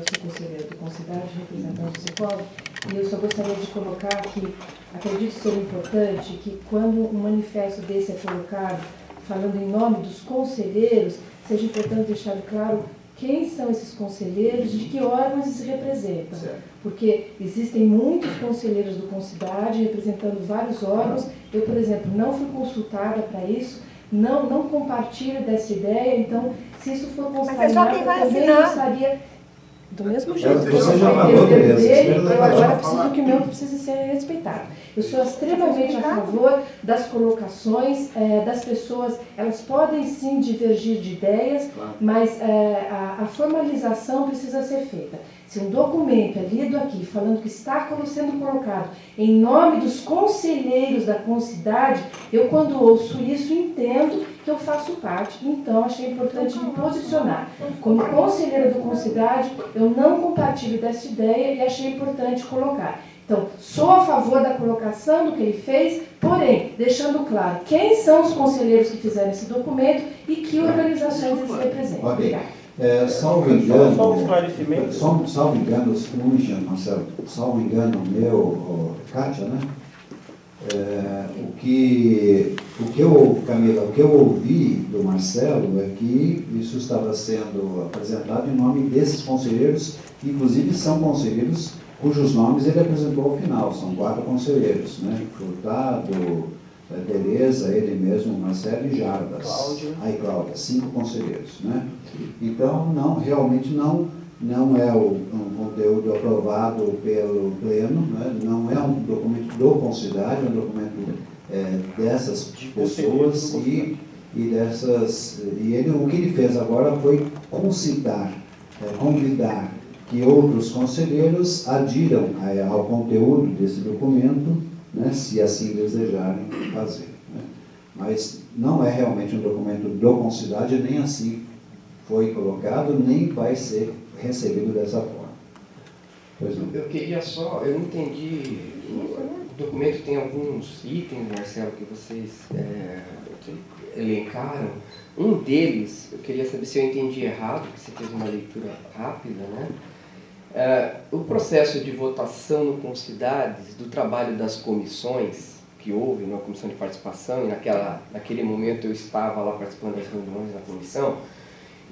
eu sou conselheira do Concidade, representante do Secov, e eu só gostaria de colocar que acredito ser importante que quando um manifesto desse é colocado, falando em nome dos conselheiros, seja importante deixar claro quem são esses conselheiros e de que órgãos eles representam. Certo. Porque existem muitos conselheiros do Concidade representando vários órgãos. Eu, por exemplo, não fui consultada para isso, não compartilho dessa ideia, então, se isso for considerado, eu também gostaria... Do mesmo jeito, você já falou dele, eu agora preciso que o meu precise ser respeitado. Eu sou extremamente a favor das colocações das pessoas, elas podem sim divergir de ideias, mas a formalização precisa ser feita. Se um documento é lido aqui, falando que está sendo colocado em nome dos conselheiros da Concidade, eu quando ouço isso entendo que eu faço parte, então achei importante me posicionar. Como conselheira do Concidade, eu não compartilho dessa ideia e achei importante colocar. Então, sou a favor da colocação do que ele fez, porém, deixando claro quem são os conselheiros que fizeram esse documento e que organizações eles representam. Obrigada. Salvo engano, Marcelo, salvo engano meu, Kátia, né? O que eu ouvi do Marcelo é que isso estava sendo apresentado em nome desses conselheiros, que inclusive são conselheiros cujos nomes ele apresentou ao final, são 4 conselheiros, né? Furtado, Tereza, ele mesmo, Marcelo e Jarbas. Cláudia, 5 conselheiros, né? Então, realmente não é um conteúdo aprovado pelo Pleno, né? Não é um documento do Concidade, é um documento dessas pessoas e ele, o que ele fez agora foi convidar que outros conselheiros adiram ao conteúdo desse documento, né, se assim desejarem fazer. Né? Mas não é realmente um documento do Concidade, nem assim foi colocado, nem vai ser recebido dessa forma. Pois não. Eu queria só, eu não entendi, o documento tem alguns itens, Marcelo, que vocês elencaram. Um deles, eu queria saber se eu entendi errado, que você fez uma leitura rápida, né? O processo de votação no Concidades, do trabalho das comissões que houve na comissão de participação, e naquele momento eu estava lá participando das reuniões da comissão,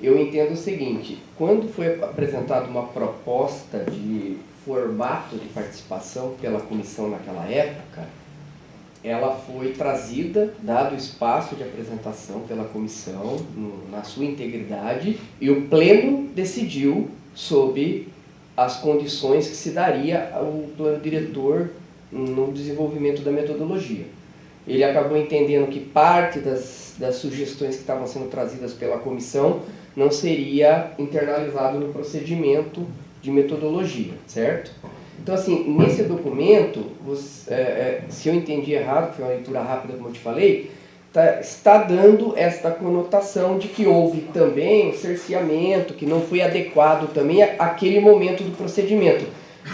eu entendo o seguinte: quando foi apresentada uma proposta de formato de participação pela comissão naquela época, ela foi trazida, dado o espaço de apresentação pela comissão, na sua integridade, e o Pleno decidiu sobre as condições que se daria ao plano diretor no desenvolvimento da metodologia. Ele acabou entendendo que parte das sugestões que estavam sendo trazidas pela comissão não seria internalizado no procedimento de metodologia, certo? Então, assim, nesse documento, se eu entendi errado, que foi uma leitura rápida, como eu te falei, está dando esta conotação de que houve também um cerceamento, que não foi adequado também àquele momento do procedimento.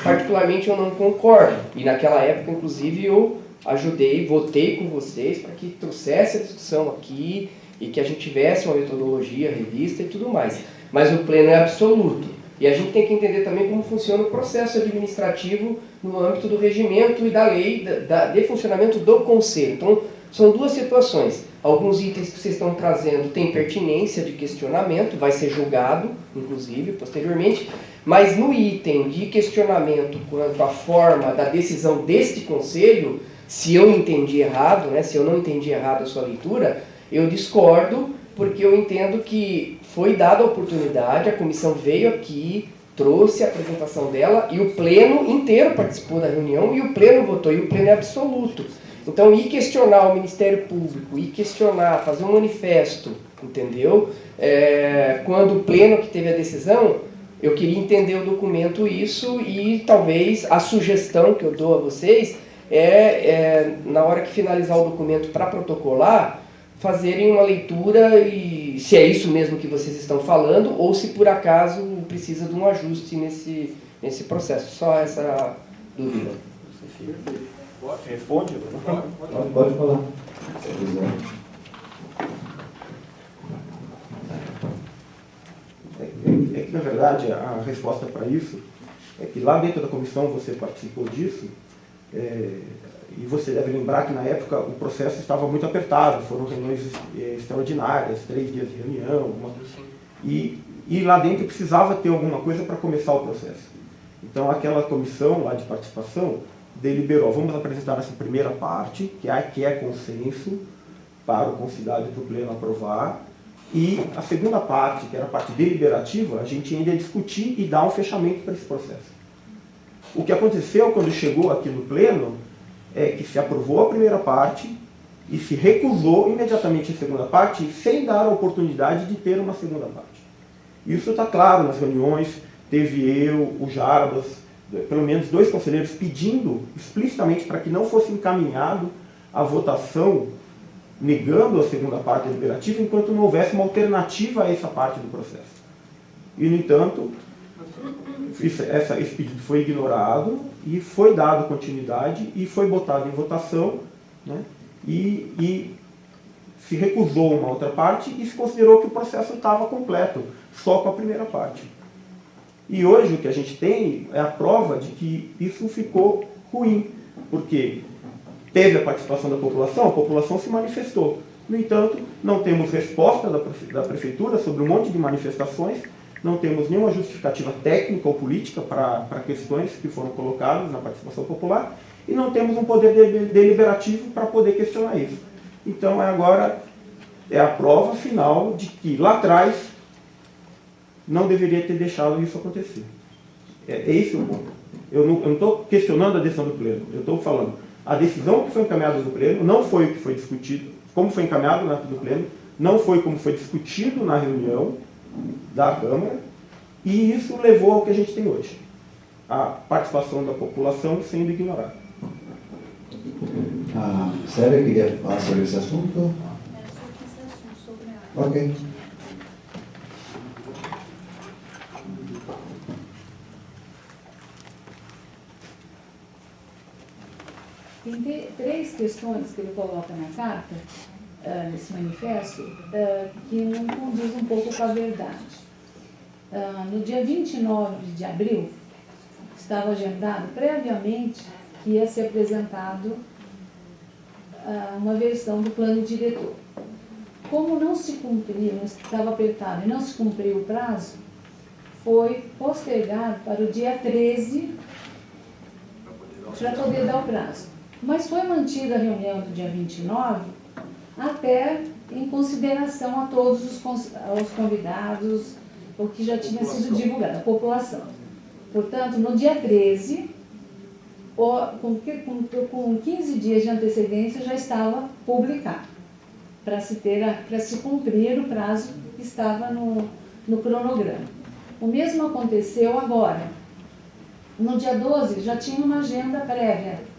Particularmente eu não concordo, e naquela época, inclusive, eu votei com vocês para que trouxesse a discussão aqui e que a gente tivesse uma metodologia revista e tudo mais. Mas o Pleno é absoluto. E a gente tem que entender também como funciona o processo administrativo no âmbito do regimento e da lei de funcionamento do Conselho. Então, são 2 situações. Alguns itens que vocês estão trazendo têm pertinência de questionamento, vai ser julgado, inclusive, posteriormente, mas no item de questionamento quanto à forma da decisão deste Conselho, se eu entendi errado, né, se eu não entendi errado a sua leitura, eu discordo, porque eu entendo que foi dada a oportunidade, a comissão veio aqui, trouxe a apresentação dela, e o Pleno inteiro participou da reunião, e o Pleno votou, e o Pleno é absoluto. Então, ir questionar o Ministério Público, ir questionar, fazer um manifesto, entendeu? Quando o Pleno que teve a decisão, eu queria entender o documento isso, e talvez a sugestão que eu dou a vocês na hora que finalizar o documento para protocolar, fazerem uma leitura e se é isso mesmo que vocês estão falando, ou se por acaso precisa de um ajuste nesse processo. Só essa dúvida. Responde? Pode falar. É que, na verdade, verdade, a resposta para isso é que lá dentro da comissão você participou disso, e você deve lembrar que na época o processo estava muito apertado, foram reuniões extraordinárias, 3 dias de reunião, e lá dentro precisava ter alguma coisa para começar o processo. Então aquela comissão lá de participação deliberou, vamos apresentar essa primeira parte, que é consenso, para o Concidade e para o Pleno aprovar, e a segunda parte, que era a parte deliberativa, a gente ainda ia discutir e dar um fechamento para esse processo. O que aconteceu quando chegou aqui no Pleno é que se aprovou a primeira parte e se recusou imediatamente a segunda parte, sem dar a oportunidade de ter uma segunda parte. Isso está claro nas reuniões, teve eu, o Jarbas, pelo menos 2 conselheiros pedindo explicitamente para que não fosse encaminhado a votação negando a segunda parte deliberativa enquanto não houvesse uma alternativa a essa parte do processo. E, no entanto, esse pedido foi ignorado e foi dado continuidade e foi botado em votação, né, e se recusou uma outra parte e se considerou que o processo estava completo, só com a primeira parte. E hoje o que a gente tem é a prova de que isso ficou ruim, porque teve a participação da população se manifestou. No entanto, não temos resposta da Prefeitura sobre um monte de manifestações, não temos nenhuma justificativa técnica ou política para questões que foram colocadas na participação popular, e não temos um poder deliberativo para poder questionar isso. Então, agora é a prova final de que lá atrás não deveria ter deixado isso acontecer. É esse o ponto. Eu não estou questionando a decisão do Pleno, eu estou falando, a decisão que foi encaminhada do Pleno não foi o que foi discutido, como foi encaminhado do Pleno, não foi como foi discutido na reunião da Câmara, e isso levou ao que a gente tem hoje, a participação da população sendo ignorada. Célia queria falar sobre esse assunto? Ok. Tem 3 questões que ele coloca na carta, nesse manifesto, que não condiz um pouco com a verdade. No dia 29 de abril, estava agendado previamente que ia ser apresentado uma versão do plano diretor. Como não se cumpriu, estava apertado e não se cumpriu o prazo, foi postergado para o dia 13 para poder dar o prazo. Mas foi mantida a reunião do dia 29 até em consideração a todos os convidados, o que já tinha sido divulgado, a população. Portanto, no dia 13, com 15 dias de antecedência, já estava publicado, para se cumprir o prazo que estava no cronograma. O mesmo aconteceu agora. No dia 12, já tinha uma agenda prévia.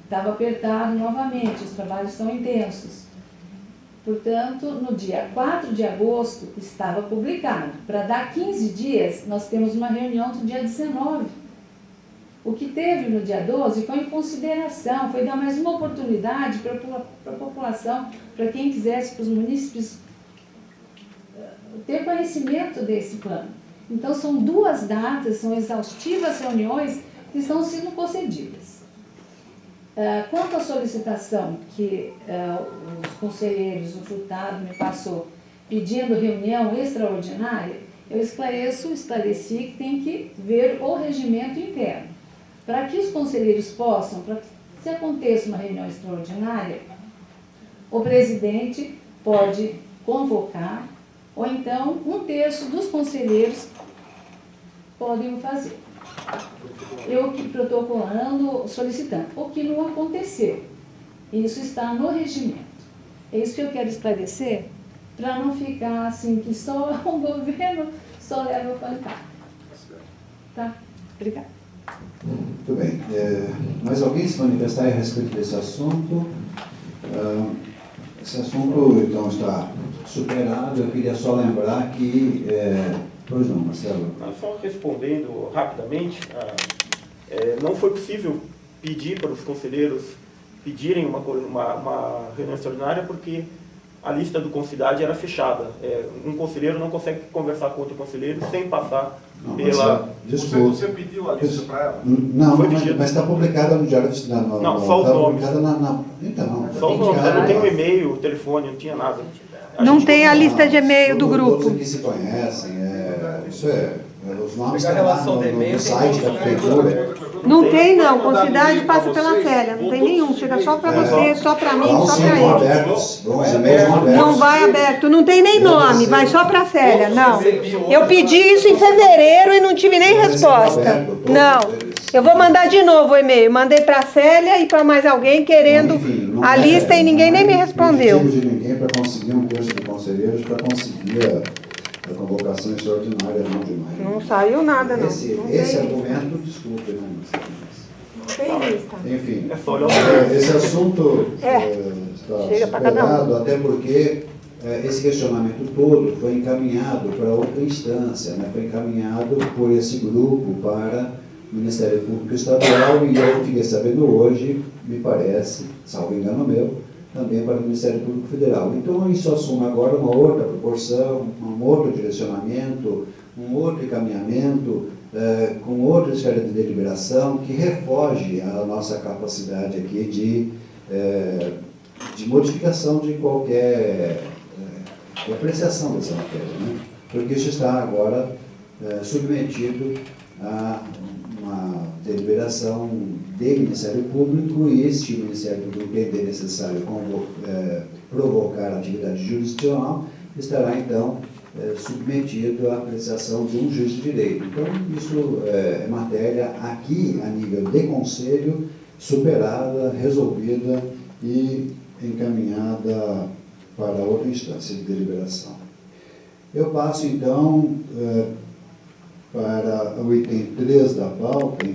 Estava apertado novamente, os trabalhos são intensos. Portanto, no dia 4 de agosto, estava publicado. Para dar 15 dias, nós temos uma reunião do dia 19. O que teve no dia 12 foi em consideração, foi dar mais uma oportunidade para a população, para quem quisesse, para os munícipes, ter conhecimento desse plano. Então, são 2 datas, são exaustivas reuniões que estão sendo concedidas. Quanto à solicitação que os conselheiros, o Furtado me passou, pedindo reunião extraordinária, eu esclareci que tem que ver o regimento interno. Para que os conselheiros possam, para que se aconteça uma reunião extraordinária, o presidente pode convocar, ou então 1/3 dos conselheiros podem fazer. Eu que protocolando, solicitando, o que não aconteceu. Isso está no regimento. É isso que eu quero esclarecer, para não ficar assim, que só o governo só leva vantagem. Tá? Obrigada. Muito bem. Mais alguém se manifestar a respeito desse assunto? Esse assunto, então, está superado. Eu queria só lembrar que... Pois não, Marcelo. Só respondendo rapidamente, não foi possível pedir para os conselheiros pedirem uma reunião extraordinária porque a lista do Concidade era fechada. Um conselheiro não consegue conversar com outro conselheiro sem passar pela... Você pediu a lista para ela? Não, mas está publicada no Diário do Cidadão. Não, só os nomes. Então, só os nomes. Não tem o e-mail, o telefone, não tinha nada. Não tem a lista de e-mail do grupo. Todos aqui se conhecem, isso os nomes Pegar a estão lá relação no de e-mail, site da prefeitura. Não tem não, Concidade passa pela Célia, não tem nenhum, chega só para você, só para mim, Vão só sim, para vão ele. abertos, os e-mails vão abertos. Não vai aberto, não tem nem nome, vai só para a Célia, não. Eu pedi isso em fevereiro e não tive nem resposta. Não, eu vou mandar de novo o e-mail, mandei para a Célia e para mais alguém querendo a lista e ninguém nem me respondeu. Não de ninguém para conseguir um curso de conselheiros, para conseguir a convocação extraordinária, não demais. Não saiu nada, não. Esse argumento, desculpe, não tem lista. Enfim, É só olhar esse assunto chega está pra cada um. superado, até porque esse questionamento todo foi encaminhado para outra instância, né? Foi encaminhado por esse grupo para o Ministério Público Estadual e eu fiquei sabendo hoje, me parece, salvo engano meu, também para o Ministério Público Federal. Então isso assume agora uma outra proporção, um outro direcionamento, um outro encaminhamento, com outra esfera de deliberação que refoge a nossa capacidade aqui de modificação de qualquer apreciação dessa matéria, né? Porque isso está agora submetido a uma deliberação do Ministério Público e se o Ministério Público entender necessário provocar atividade jurisdicional, estará então submetido à apreciação de um juiz de direito. Então, isso é matéria aqui, a nível de conselho, superada, resolvida e encaminhada para outra instância de deliberação. Eu passo, então, para o item 3 da pauta,